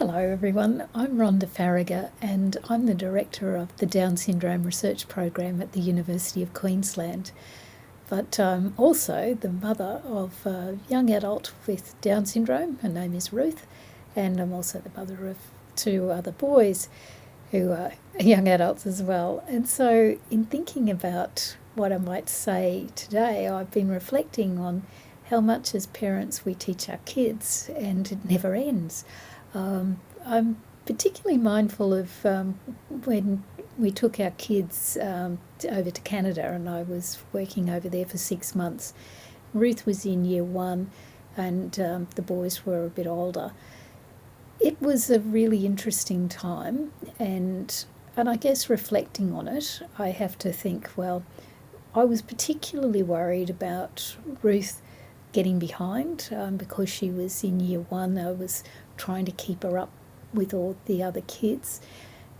Hello everyone, I'm Rhonda Farragher and I'm the Director of the Down Syndrome Research Program at the University of Queensland. But I'm also the mother of a young adult with Down syndrome. Her name is Ruth, and I'm also the mother of two other boys who are young adults as well. And so in thinking about what I might say today, I've been reflecting on how much as parents we teach our kids, and it never ends. I'm particularly mindful of when we took our kids over to Canada, and I was working over there for 6 months. Ruth was in year one, and the boys were a bit older. It was a really interesting time, and I guess reflecting on it, I have to think, well, I was particularly worried about Ruth getting behind because she was in year one. I was trying to keep her up with all the other kids,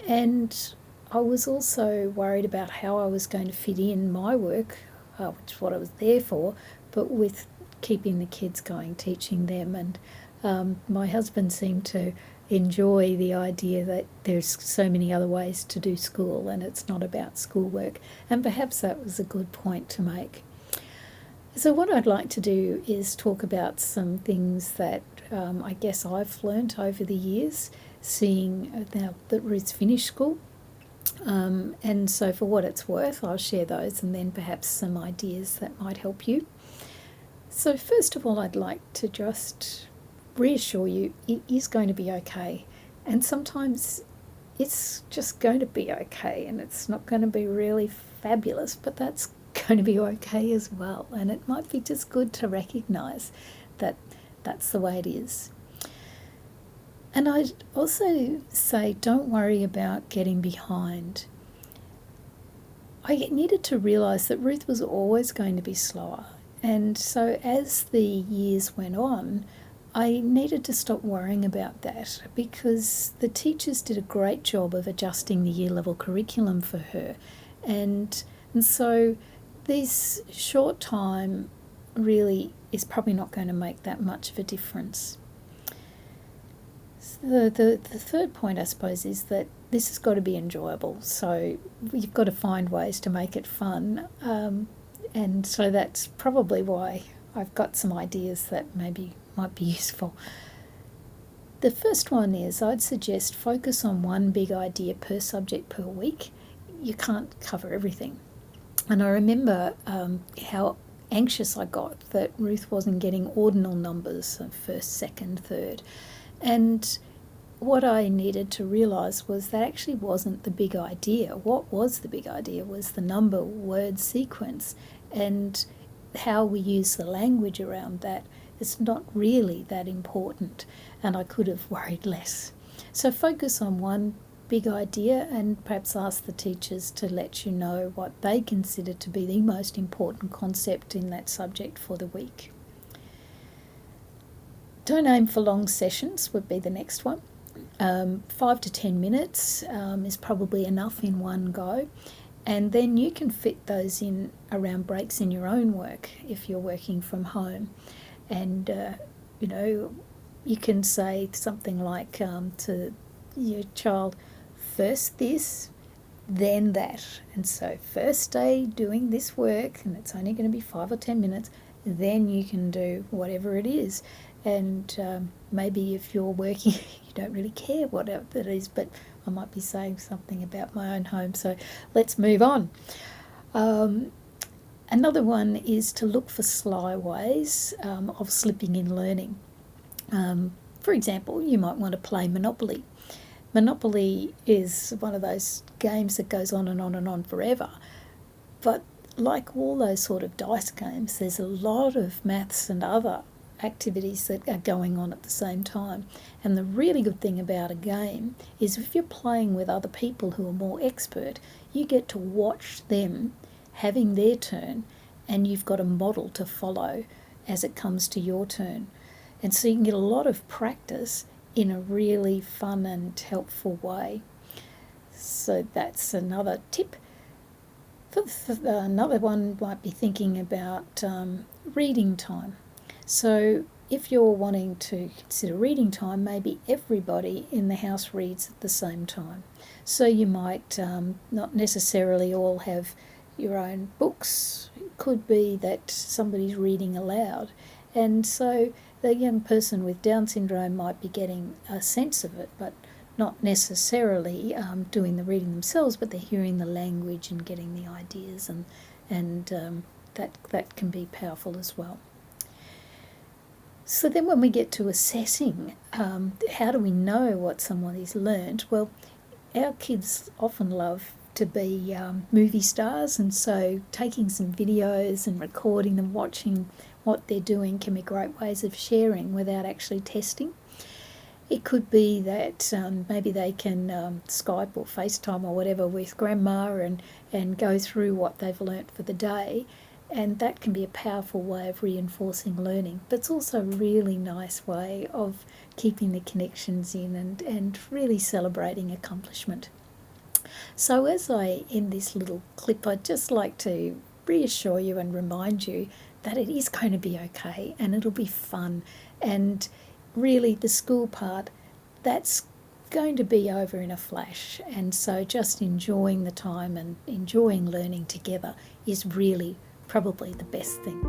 and I was also worried about how I was going to fit in my work, which is what I was there for, but with keeping the kids going, teaching them. And my husband seemed to enjoy the idea that there's so many other ways to do school and it's not about schoolwork, and perhaps that was a good point to make. So what I'd like to do is talk about some things that I guess I've learnt over the years, seeing now that Ruth's finished school. And so for what it's worth, I'll share those and then perhaps some ideas that might help you. So first of all, I'd like to just reassure you it is going to be okay. And sometimes it's just going to be okay, and it's not going to be really fabulous, but that's going to be okay as well. And it might be just good to recognise that that's the way it is. And I'd also say don't worry about getting behind. I needed to realise that Ruth was always going to be slower. And so as the years went on, I needed to stop worrying about that, because the teachers did a great job of adjusting the year level curriculum for her. And so this short time really is probably not going to make that much of a difference. So the third point, I suppose, is that this has got to be enjoyable. So you've got to find ways to make it fun. And so that's probably why I've got some ideas that maybe might be useful. The first one is I'd suggest focus on one big idea per subject per week. You can't cover everything. And I remember how anxious I got that Ruth wasn't getting ordinal numbers, first, second, third. And what I needed to realise was that actually wasn't the big idea. What was the big idea was the number word sequence, and how we use the language around that is not really that important, and I could have worried less. So focus on one big idea and perhaps ask the teachers to let you know what they consider to be the most important concept in that subject for the week. Don't aim for long sessions would be the next one. 5 to 10 minutes is probably enough in one go, and then you can fit those in around breaks in your own work if you're working from home. And you can say something like to your child, first this, then that. And so first day doing this work, and it's only going to be 5 or 10 minutes, then you can do whatever it is. And maybe if you're working, you don't really care what it is, but I might be saying something about my own home, so let's move on. Another one is to look for sly ways of slipping in learning. For example, you might want to play Monopoly. Monopoly is one of those games that goes on and on and on forever. But like all those sort of dice games, there's a lot of maths and other activities that are going on at the same time. And the really good thing about a game is if you're playing with other people who are more expert, you get to watch them having their turn, and you've got a model to follow as it comes to your turn. And so you can get a lot of practice in a really fun and helpful way. So that's another tip. Another one might be thinking about reading time. So if you're wanting to consider reading time, maybe everybody in the house reads at the same time. So you might not necessarily all have your own books. It could be that somebody's reading aloud. And so the young person with Down syndrome might be getting a sense of it, but not necessarily doing the reading themselves, but they're hearing the language and getting the ideas, and that can be powerful as well. So then when we get to assessing, how do we know what somebody's learned? Well, our kids often love to be movie stars, and so taking some videos and recording them, watching what they're doing can be great ways of sharing without actually testing. It could be that maybe they can Skype or FaceTime or whatever with grandma and go through what they've learnt for the day, and that can be a powerful way of reinforcing learning. But it's also a really nice way of keeping the connections in and really celebrating accomplishment. So as I end this little clip, I'd just like to reassure you and remind you that it is going to be okay and it'll be fun. And really the school part, that's going to be over in a flash. And so just enjoying the time and enjoying learning together is really probably the best thing.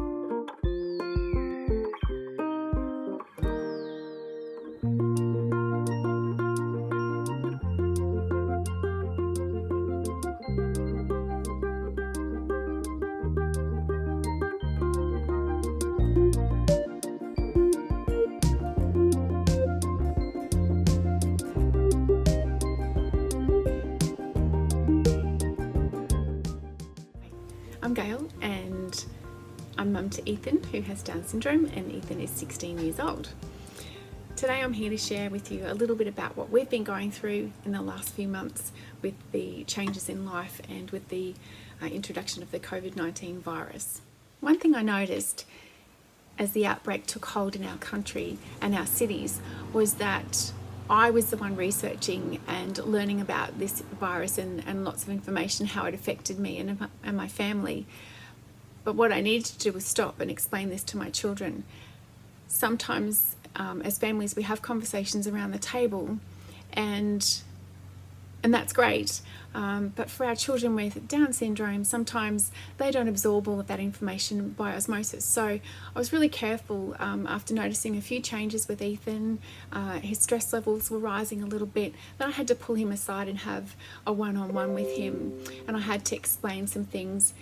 I'm Gayle and I'm mum to Ethan, who has Down syndrome, and Ethan is 16 years old. Today I'm here to share with you a little bit about what we've been going through in the last few months with the changes in life and with the introduction of the COVID-19 virus. One thing I noticed as the outbreak took hold in our country and our cities was that I was the one researching and learning about this virus and lots of information, how it affected me and my family. But what I needed to do was stop and explain this to my children. Sometimes as families we have conversations around the table and that's great. But for our children with Down syndrome, sometimes they don't absorb all of that information by osmosis. So I was really careful after noticing a few changes with Ethan. His stress levels were rising a little bit. Then I had to pull him aside and have a one-on-one with him. And I had to explain some things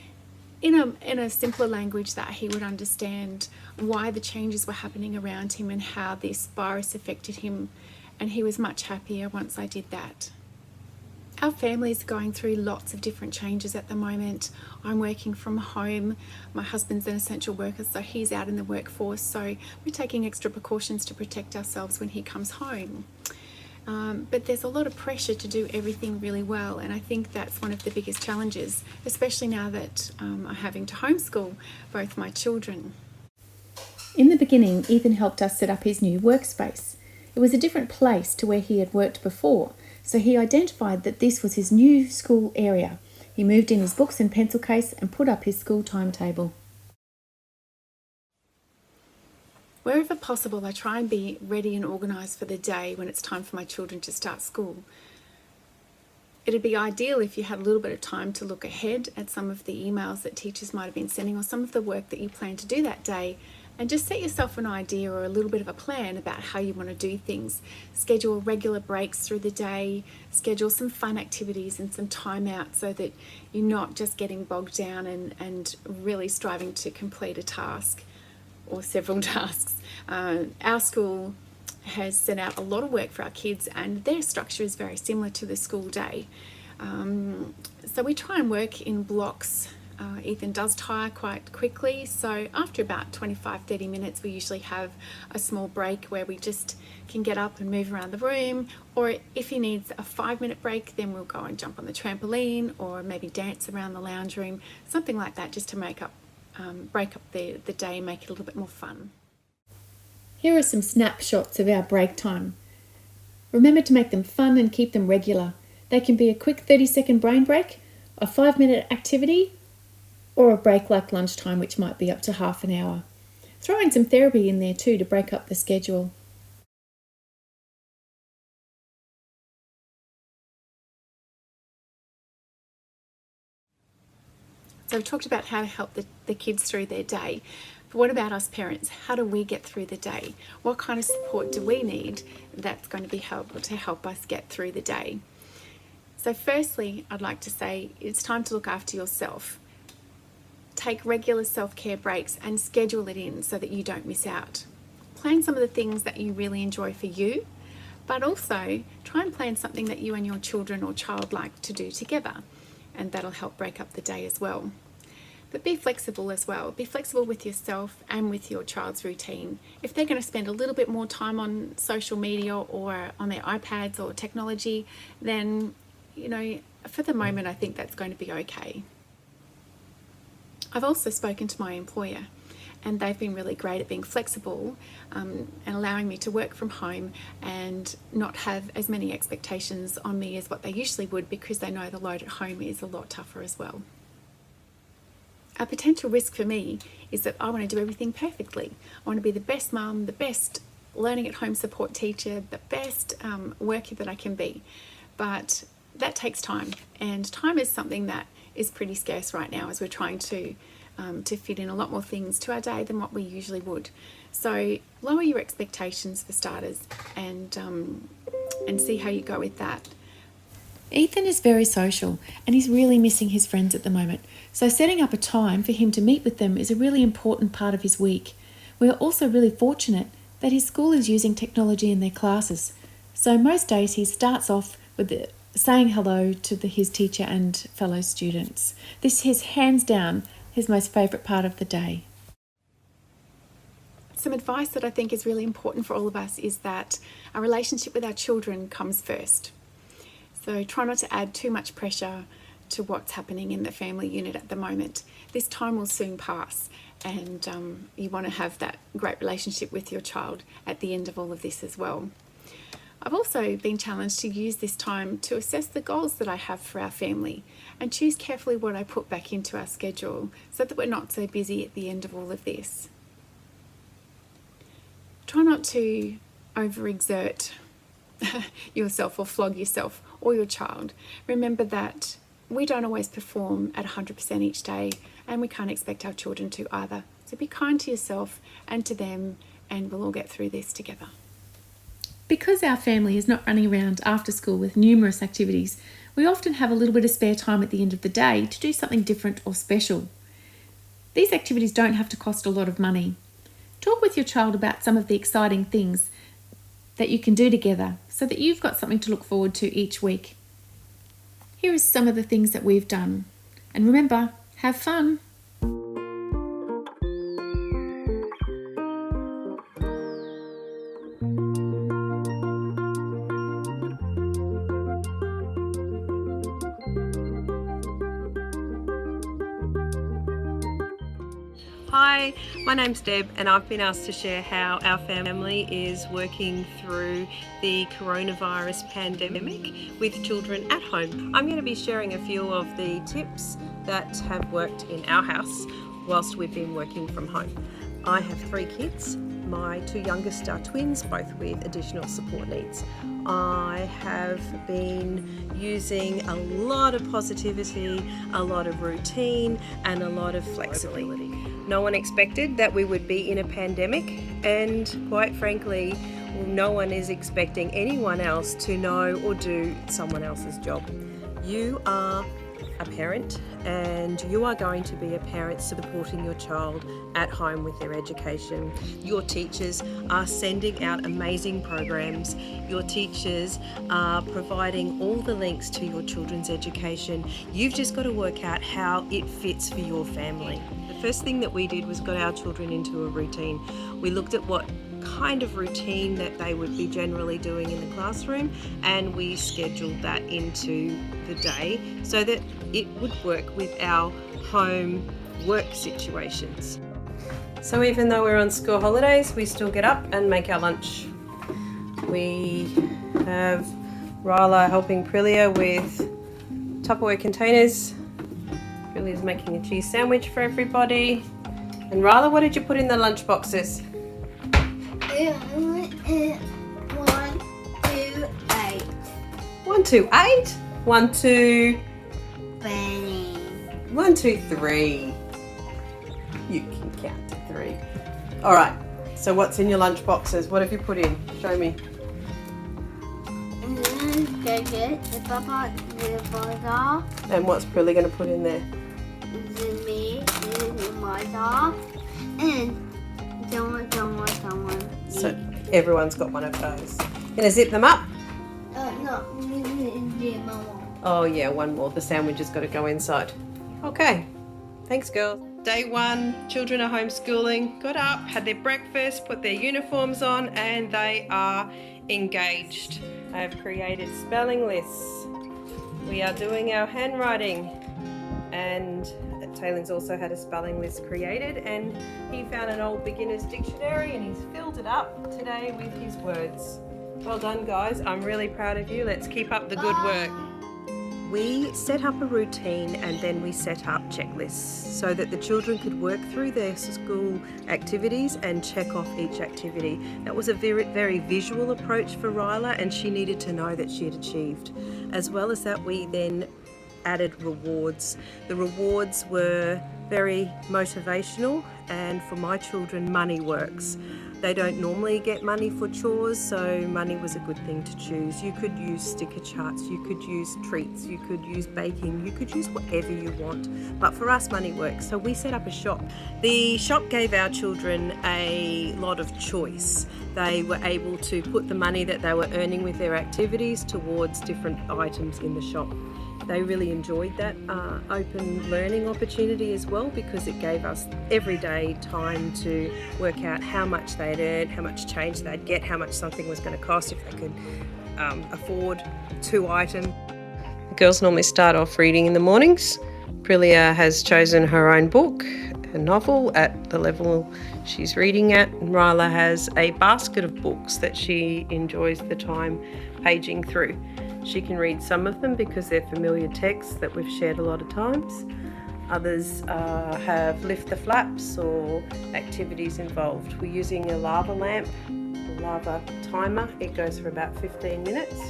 in a simpler language that he would understand why the changes were happening around him and how this virus affected him. And he was much happier once I did that. Our family is going through lots of different changes at the moment. I'm working from home. My husband's an essential worker, so he's out in the workforce. So we're taking extra precautions to protect ourselves when he comes home. But there's a lot of pressure to do everything really well, and I think that's one of the biggest challenges, especially now that I'm having to homeschool both my children. In the beginning, Ethan helped us set up his new workspace. It was a different place to where he had worked before, so he identified that this was his new school area. He moved in his books and pencil case and put up his school timetable. Wherever possible, I try and be ready and organised for the day when it's time for my children to start school. It'd be ideal if you had a little bit of time to look ahead at some of the emails that teachers might have been sending or some of the work that you plan to do that day, and just set yourself an idea or a little bit of a plan about how you want to do things. Schedule regular breaks through the day, schedule some fun activities and some time out so that you're not just getting bogged down and really striving to complete a task or several tasks. Our school has sent out a lot of work for our kids and their structure is very similar to the school day. So we try and work in blocks. Ethan does tire quite quickly, so after about 25-30 minutes we usually have a small break where we just can get up and move around the room, or if he needs a 5-minute break then we'll go and jump on the trampoline or maybe dance around the lounge room, something like that, just to break up the day and make it a little bit more fun. Here are some snapshots of our break time. Remember to make them fun and keep them regular. They can be a quick 30-second brain break, a 5-minute activity, or a break like lunchtime, which might be up to half an hour. Throw in some therapy in there too to break up the schedule. So I've talked about how to help the kids through their day. But what about us parents? How do we get through the day? What kind of support do we need that's going to be helpful to help us get through the day? So firstly, I'd like to say it's time to look after yourself. Take regular self-care breaks and schedule it in so that you don't miss out. Plan some of the things that you really enjoy for you, but also try and plan something that you and your children or child like to do together, and that'll help break up the day as well. But be flexible as well. Be flexible with yourself and with your child's routine. If they're going to spend a little bit more time on social media or on their iPads or technology, then, for the moment, I think that's going to be okay. I've also spoken to my employer, and they've been really great at being flexible and allowing me to work from home and not have as many expectations on me as what they usually would, because they know the load at home is a lot tougher as well. A potential risk for me is that I want to do everything perfectly. I want to be the best mum, the best learning at home support teacher, the best worker that I can be. But that takes time, and time is something that is pretty scarce right now as we're trying to fit in a lot more things to our day than what we usually would. So lower your expectations for starters, and see how you go with that. Ethan is very social and he's really missing his friends at the moment. So setting up a time for him to meet with them is a really important part of his week. We are also really fortunate that his school is using technology in their classes. So most days he starts off with saying hello to his teacher and fellow students. This is hands down his most favourite part of the day. Some advice that I think is really important for all of us is that our relationship with our children comes first. So try not to add too much pressure to what's happening in the family unit at the moment. This time will soon pass, and you want to have that great relationship with your child at the end of all of this as well. I've also been challenged to use this time to assess the goals that I have for our family and choose carefully what I put back into our schedule so that we're not so busy at the end of all of this. Try not to overexert yourself or flog yourself or your child. Remember that we don't always perform at 100% each day, and we can't expect our children to either. So be kind to yourself and to them, and we'll all get through this together. Because our family is not running around after school with numerous activities, we often have a little bit of spare time at the end of the day to do something different or special. These activities don't have to cost a lot of money. Talk with your child about some of the exciting things that you can do together so that you've got something to look forward to each week. Here are some of the things that we've done. And remember, have fun. Hi, my name's Deb, and I've been asked to share how our family is working through the coronavirus pandemic with children at home. I'm going to be sharing a few of the tips that have worked in our house whilst we've been working from home. I have 3 kids. My 2 youngest are twins, both with additional support needs. I have been using a lot of positivity, a lot of routine, and a lot of flexibility. No one expected that we would be in a pandemic, and quite frankly, no one is expecting anyone else to know or do someone else's job. You are a parent, and you are going to be a parent supporting your child at home with their education. Your teachers are sending out amazing programs. Your teachers are providing all the links to your children's education. You've just got to work out how it fits for your family. The first thing that we did was got our children into a routine. We looked at what kind of routine that they would be generally doing in the classroom, and we scheduled that into the day so that it would work with our home work situations. So even though we're on school holidays, we still get up and make our lunch. We have Ryla helping Prilia with Tupperware containers. Prilia's making a cheese sandwich for everybody. And Ryla, what did you put in the lunch boxes? 1, 2, 8. 1, 2, 8. 1, 2. Benny. 1, 2, 3. You can count to 3. All right. So what's in your lunch boxes? What have you put in? Show me. The papa, the burger, And what's Prilly going to put in there? the meat, the mother, and someone. So everyone's got one of those. Gonna zip them up? No, the mama. Oh yeah, one more. The sandwich has got to go inside. Okay. Thanks, girls. Day 1, children are homeschooling. Got up, had their breakfast, put their uniforms on, and they are engaged. I've created spelling lists. We are doing our handwriting, and Taylor's also had a spelling list created, and he found an old beginner's dictionary and he's filled it up today with his words. Well done, guys. I'm really proud of you. Let's keep up the good work. We set up a routine and then we set up checklists so that the children could work through their school activities and check off each activity. That was a very visual approach for Ryla, and she needed to know that she had achieved. As well as that, we then added rewards. The rewards were very motivational, and for my children, money works. They don't normally get money for chores, so money was a good thing to choose. You could use sticker charts, you could use treats, you could use baking, you could use whatever you want. But for us, money works. So we set up a shop. The shop gave our children a lot of choice. They were able to put the money that they were earning with their activities towards different items in the shop. They really enjoyed that open learning opportunity as well, because it gave us everyday time to work out how much they'd earn, how much change they'd get, how much something was going to cost, if they could afford 2 items. The girls normally start off reading in the mornings. Prilia has chosen her own book, a novel at the level she's reading at. And Ryla has a basket of books that she enjoys the time paging through. She can read some of them because they're familiar texts that we've shared a lot of times. Others have lift the flaps or activities involved. We're using a lava lamp, a lava timer. It goes for about 15 minutes.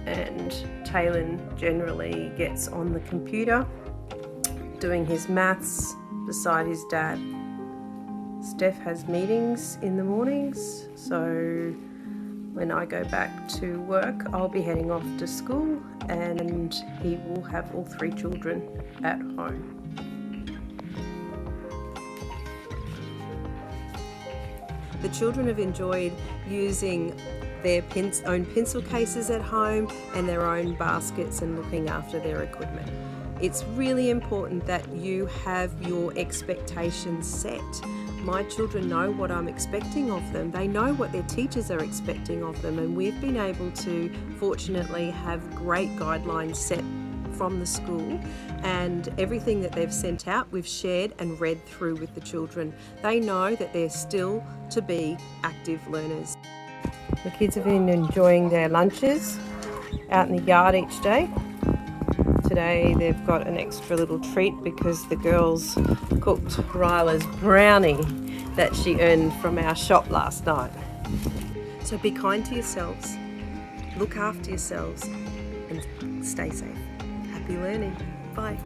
And Taylor generally gets on the computer doing his maths beside his dad. Steph has meetings in the mornings, so when I go back to work, I'll be heading off to school, and he will have all 3 children at home. The children have enjoyed using their own pencil cases at home and their own baskets and looking after their equipment. It's really important that you have your expectations set. My children know what I'm expecting of them. They know what their teachers are expecting of them, and we've been able to fortunately have great guidelines set from the school, and everything that they've sent out we've shared and read through with the children. They know that they're still to be active learners. The kids have been enjoying their lunches out in the yard each day. Today they've got an extra little treat because the girls cooked Ryla's brownie that she earned from our shop last night. So be kind to yourselves, look after yourselves, and stay safe. Happy learning. Bye.